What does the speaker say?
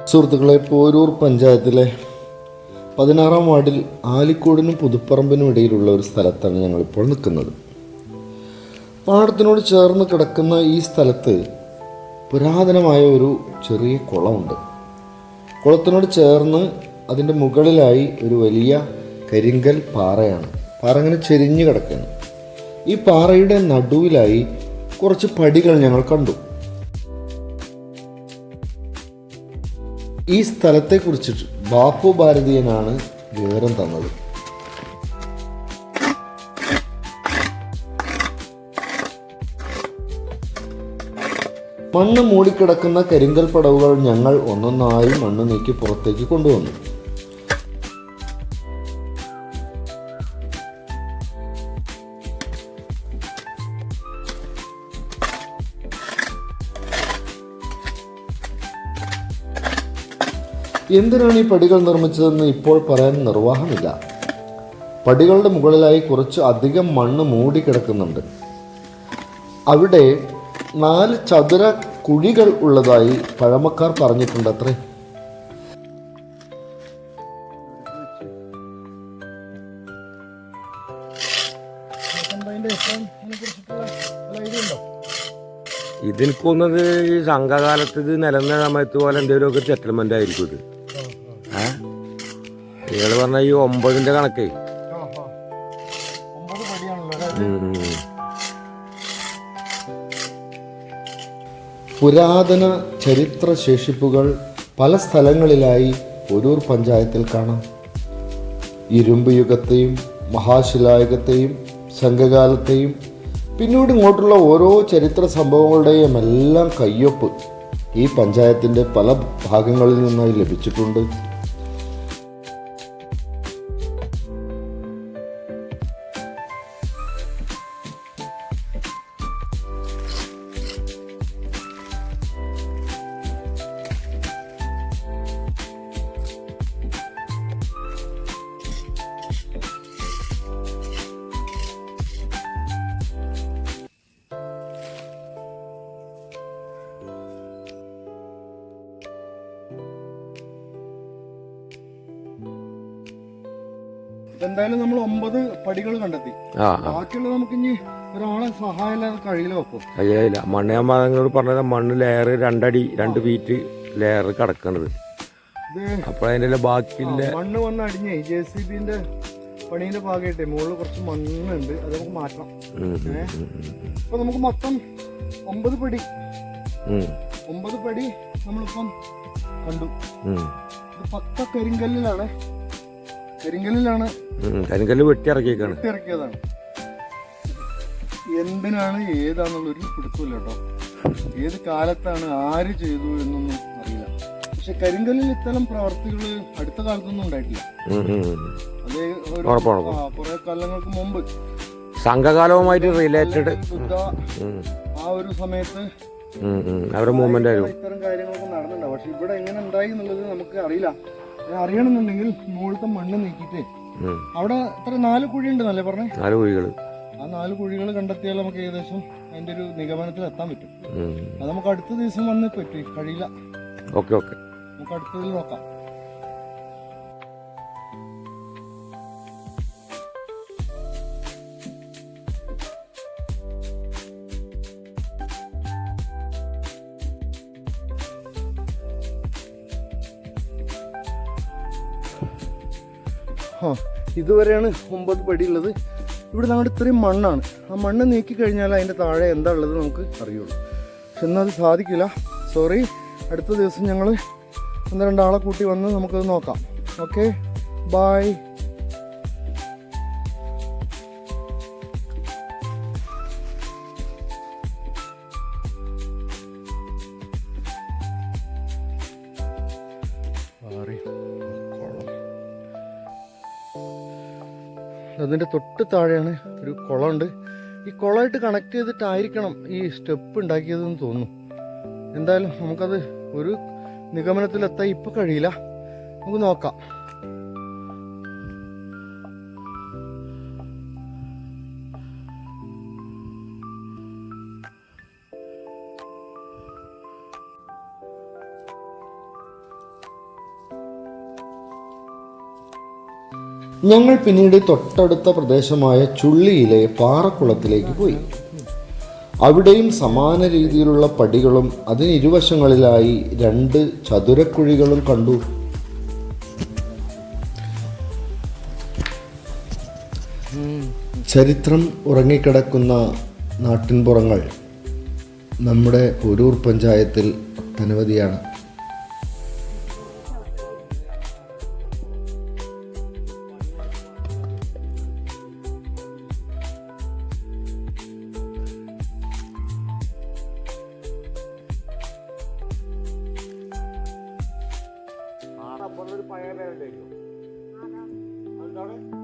സുഹൃത്തുക്കളെ, പോരൂർ പഞ്ചായത്തിലെ 16-ാം വാർഡിൽ ആലിക്കോടിനും പുതുപ്പറമ്പിനും ഇടയിലുള്ള ഒരു സ്ഥലത്താണ് ഞങ്ങളിപ്പോൾ നിൽക്കുന്നത്. പാടത്തിനോട് ചേർന്ന് കിടക്കുന്ന ഈ സ്ഥലത്ത് പുരാതനമായ ഒരു ചെറിയ കുളമുണ്ട്. കുളത്തിനോട് ചേർന്ന് അതിൻ്റെ മുകളിലായി ഒരു വലിയ കരിങ്കൽ പാറയാണ്. പാറ ഇങ്ങനെ ചെരിഞ്ഞ് കിടക്കുകയാണ്. ഈ പാറയുടെ നടുവിലായി കുറച്ച് പടികൾ ഞങ്ങൾ കണ്ടു. ഈ സ്ഥലത്തെക്കുറിച്ച് ബാപ്പു ഭാരതീയനാണ് വിവരം തന്നത്. മണ്ണ് മൂടിക്കിടക്കുന്ന കരിങ്കൽ പടവുകൾ ഞങ്ങൾ ഒന്നൊന്നായി മണ്ണ് നീക്കി പുറത്തേക്ക് കൊണ്ടുവന്നു. എന്തിനാണ് ഈ പടികൾ നിർമ്മിച്ചതെന്ന് ഇപ്പോൾ പറയാൻ നിർവാഹമില്ല. പടികളുടെ മുകളിലായി കുറച്ച് അധികം മണ്ണ് മൂടിക്കിടക്കുന്നുണ്ട്. അവിടെ 4 ചതുര കുഴികൾ ഉള്ളതായി പഴമക്കാർ പറഞ്ഞിട്ടുണ്ട് അത്രേ. ഇതെനിക്ക് തോന്നുന്നത് ഈ സംഘകാലത്ത് ഇത് നിലനിന്ന സമയത്ത് പോലെ എന്തെങ്കിലുമൊക്കെ സെറ്റിൽമെന്റ് ആയിരിക്കും ഇത്. നിങ്ങൾ പറഞ്ഞ ഈ 9ന്റെ കണക്കേ. പുരാതന ചരിത്ര ശേഷിപ്പുകൾ പല സ്ഥലങ്ങളിലായി പോരൂർ പഞ്ചായത്തിൽ കാണാം. ഇരുമ്പ് യുഗത്തെയും മഹാശിലായുഗത്തെയും സംഘകാലത്തെയും പിന്നീട് ഇങ്ങോട്ടുള്ള ഓരോ ചരിത്ര സംഭവങ്ങളുടെയും എല്ലാം കയ്യൊപ്പ് ഈ പഞ്ചായത്തിൻ്റെ പല ഭാഗങ്ങളിൽ നിന്നായി ലഭിച്ചിട്ടുണ്ട്. എന്തായാലും നമ്മൾ 9 പടികൾ കണ്ടെത്തി. ബാക്കിയുള്ളത് നമുക്ക് ഇനി ഒരാളെ സഹായം കഴിയില്ല. കഴിയില്ല. മണ്ണ് ഞാൻ നിങ്ങളോട് പറഞ്ഞത് മണ്ണ് ലെയർ 2 അടി 2 ഫീറ്റ് ലെയർ കിടക്കണത്. അപ്പൊ അതിന്റെ ബാക്കിയുള്ള മണ്ണ് വന്ന് അടിഞ്ഞേ JCBന്റെ പണീന്റെ ഭാഗമായിട്ടേ മുകളിൽ കുറച്ച് മണ്ണുണ്ട്, അത് നമുക്ക് മാറ്റണം. അപ്പൊ നമുക്ക് മൊത്തം 9 പടി നമ്മളിപ്പം കണ്ടു. ഇത് പക്ക കരിങ്കല്ലിലാണ് കരിങ്കല്ല് വെട്ടിയിറക്കിയതാണ്. എന്തിനാണ് ഏതാന്നുള്ളൊരു പിടുത്തമില്ല കേട്ടോ. ഏത് കാലത്താണ് ആര് ചെയ്തു എന്നൊന്നും അറിയില്ല. പക്ഷെ കരിങ്കല്ലിൽ ഇത്തരം പ്രവർത്തികൾ അടുത്ത കാലത്തൊന്നും ഉണ്ടായിട്ടില്ല. അത് കുറെ കാലങ്ങൾക്ക് മുമ്പ് സംഘകാലവുമായിട്ട് റിലേറ്റഡ് ആ ഒരു സമയത്ത് അവരുടെ മൂവ്മെന്റ് ഇത്തരം കാര്യങ്ങളൊക്കെ നടന്നിട്ടുണ്ടാവും. പക്ഷെ ഇവിടെ എങ്ങനെ ഉണ്ടായി എന്നുള്ളത് നമുക്ക് അറിയില്ല. അറിയണമെന്നുണ്ടെങ്കിൽ മുകളിലത്തെ മണ്ണ് നീക്കിയിട്ട് അവിടെ എത്ര 4 കുഴി ഉണ്ടെന്നല്ലേ പറഞ്ഞേ? 4 കുഴികൾ. ആ 4 കുഴികൾ കണ്ടെത്തിയാൽ നമുക്ക് ഏകദേശം അതിന്റെ ഒരു നിഗമനത്തിൽ എത്താൻ പറ്റും. അത് നമുക്ക് അടുത്ത ദിവസം വന്ന് കഴിയില്ല. നമുക്ക് അടുത്തതിൽ നോക്കാം. ഇതുവരെയാണ് 9 പടി ഉള്ളത്. ഇവിടെ നമ്മുടെ ഇത്രയും മണ്ണാണ്. ആ മണ്ണ് നീക്കി കഴിഞ്ഞാൽ അതിൻ്റെ താഴെ എന്താ ഉള്ളത് നമുക്ക് അറിയുള്ളൂ. പക്ഷെ എന്നാൽ അത് സാധിക്കില്ല. സോറി. അടുത്ത ദിവസം ഞങ്ങൾ 1-2 ആളെ കൂട്ടി വന്ന് നമുക്കത് നോക്കാം. Okay, bye. അതിൻ്റെ തൊട്ട് താഴെയാണ് ഒരു കുളമുണ്ട്. ഈ കുളമായിട്ട് കണക്ട് ചെയ്തിട്ടായിരിക്കണം ഈ സ്റ്റെപ്പ് ഉണ്ടാക്കിയതെന്ന് തോന്നുന്നു. എന്തായാലും നമുക്കത് ഒരു നിഗമനത്തിലെത്താൻ ഇപ്പം കഴിയില്ല. നമുക്ക് നോക്കാം. ഞങ്ങൾ പിന്നീട് തൊട്ടടുത്ത പ്രദേശമായ ചുള്ളിയിലെ പാറക്കുളത്തിലേക്ക് പോയി. അവിടെയും സമാന രീതിയിലുള്ള പടികളും അതിനിരുവശങ്ങളിലായി 2 ചതുരക്കുഴികളും കണ്ടു. ചരിത്രം ഉറങ്ങിക്കിടക്കുന്ന നാട്ടിൻപുറങ്ങൾ നമ്മുടെ ഒരൂർ പഞ്ചായത്തിൽ ഒട്ടനവധിയാണ്. പഴയ പേരുണ്ടായിരുന്നു. എന്താണ്